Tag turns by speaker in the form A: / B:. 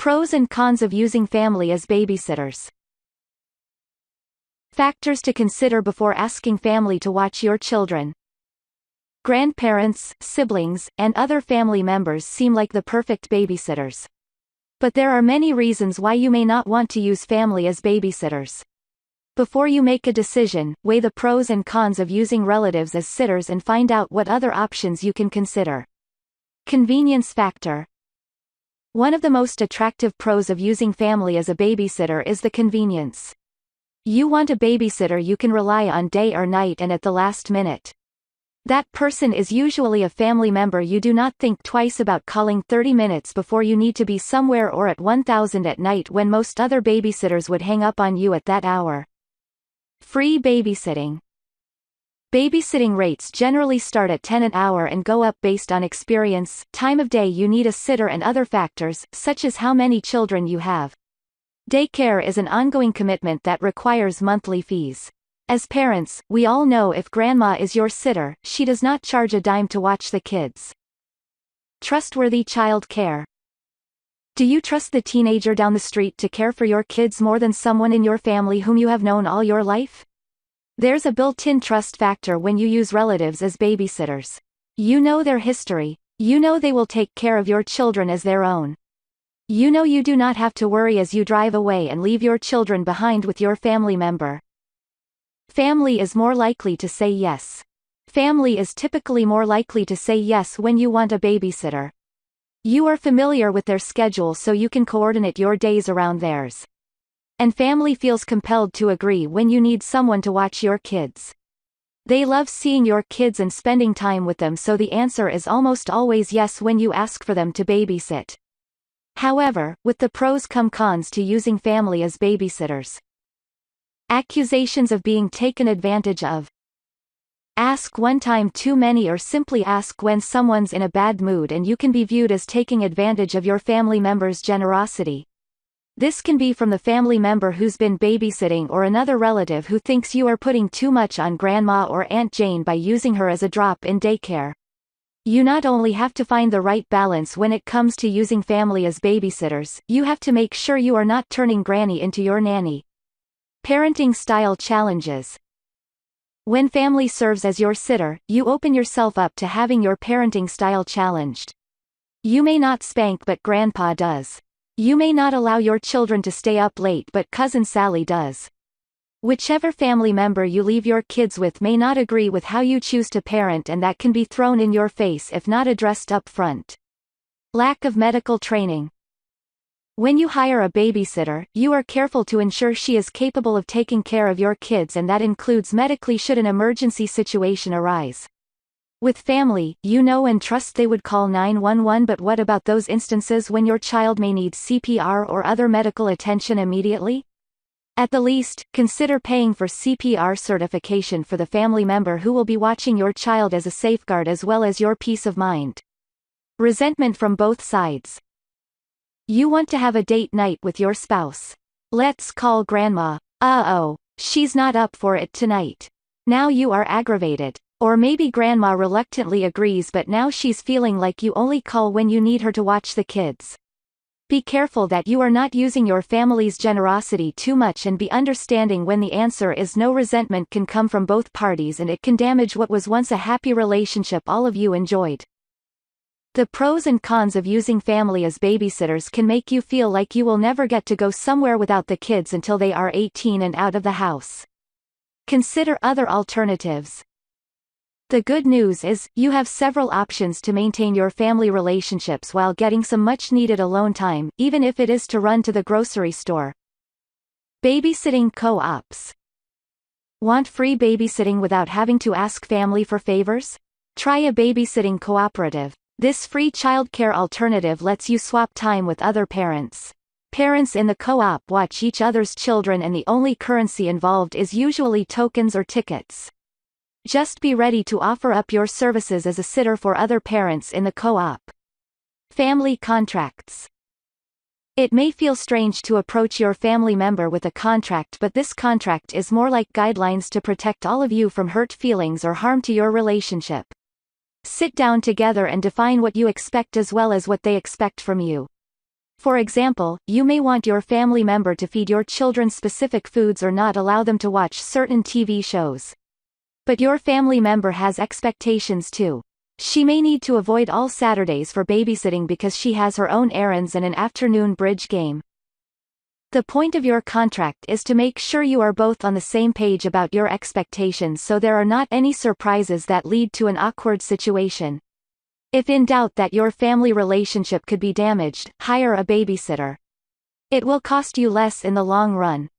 A: Pros and cons of using family as babysitters. Factors to consider before asking family to watch your children. Grandparents, siblings, and other family members seem like the perfect babysitters. But there are many reasons why you may not want to use family as babysitters. Before you make a decision, weigh the pros and cons of using relatives as sitters and find out what other options you can consider. Convenience factor. One of the most attractive pros of using family as a babysitter is the convenience. You want a babysitter you can rely on day or night and at the last minute. That person is usually a family member you do not think twice about calling 30 minutes before you need to be somewhere or at 1000 at night when most other babysitters would hang up on you at that hour. Free babysitting. Babysitting rates generally start at $10 an hour and go up based on experience, time of day you need a sitter and other factors, such as how many children you have. Daycare is an ongoing commitment that requires monthly fees. As parents, we all know if grandma is your sitter, she does not charge a dime to watch the kids. Trustworthy child care. Do you trust the teenager down the street to care for your kids more than someone in your family whom you have known all your life? There's a built-in trust factor when you use relatives as babysitters. You know their history. You know they will take care of your children as their own. You know you do not have to worry as you drive away and leave your children behind with your family member. Family is more likely to say yes. Family is typically more likely to say yes when you want a babysitter. You are familiar with their schedule so you can coordinate your days around theirs. And family feels compelled to agree when you need someone to watch your kids. They love seeing your kids and spending time with them, so the answer is almost always yes when you ask for them to babysit. However, with the pros come cons to using family as babysitters. Accusations of being taken advantage of. Ask one time too many, or simply ask when someone's in a bad mood and you can be viewed as taking advantage of your family member's generosity. This can be from the family member who's been babysitting or another relative who thinks you are putting too much on Grandma or Aunt Jane by using her as a drop-in daycare. You not only have to find the right balance when it comes to using family as babysitters, you have to make sure you are not turning Granny into your nanny. Parenting style challenges. When family serves as your sitter, you open yourself up to having your parenting style challenged. You may not spank but Grandpa does. You may not allow your children to stay up late but Cousin Sally does. Whichever family member you leave your kids with may not agree with how you choose to parent, and that can be thrown in your face if not addressed up front. Lack of medical training. When you hire a babysitter, you are careful to ensure she is capable of taking care of your kids, and that includes medically should an emergency situation arise. With family, you know and trust they would call 911, but what about those instances when your child may need CPR or other medical attention immediately? At the least, consider paying for CPR certification for the family member who will be watching your child as a safeguard as well as your peace of mind. Resentment from both sides. You want to have a date night with your spouse. Let's call Grandma. Uh-oh, she's not up for it tonight. Now you are aggravated. Or maybe Grandma reluctantly agrees, but now she's feeling like you only call when you need her to watch the kids. Be careful that you are not using your family's generosity too much, and be understanding when the answer is no. Resentment can come from both parties and it can damage what was once a happy relationship all of you enjoyed. The pros and cons of using family as babysitters can make you feel like you will never get to go somewhere without the kids until they are 18 and out of the house. Consider other alternatives. The good news is, you have several options to maintain your family relationships while getting some much-needed alone time, even if it is to run to the grocery store. Babysitting co-ops. Want free babysitting without having to ask family for favors? Try a babysitting cooperative. This free childcare alternative lets you swap time with other parents. Parents in the co-op watch each other's children, and the only currency involved is usually tokens or tickets. Just be ready to offer up your services as a sitter for other parents in the co-op. Family contracts. It may feel strange to approach your family member with a contract, but this contract is more like guidelines to protect all of you from hurt feelings or harm to your relationship. Sit down together and define what you expect as well as what they expect from you. For example, you may want your family member to feed your children specific foods or not allow them to watch certain TV shows. But your family member has expectations too. She may need to avoid all Saturdays for babysitting because she has her own errands and an afternoon bridge game. The point of your contract is to make sure you are both on the same page about your expectations so there are not any surprises that lead to an awkward situation. If in doubt that your family relationship could be damaged, hire a babysitter. It will cost you less in the long run.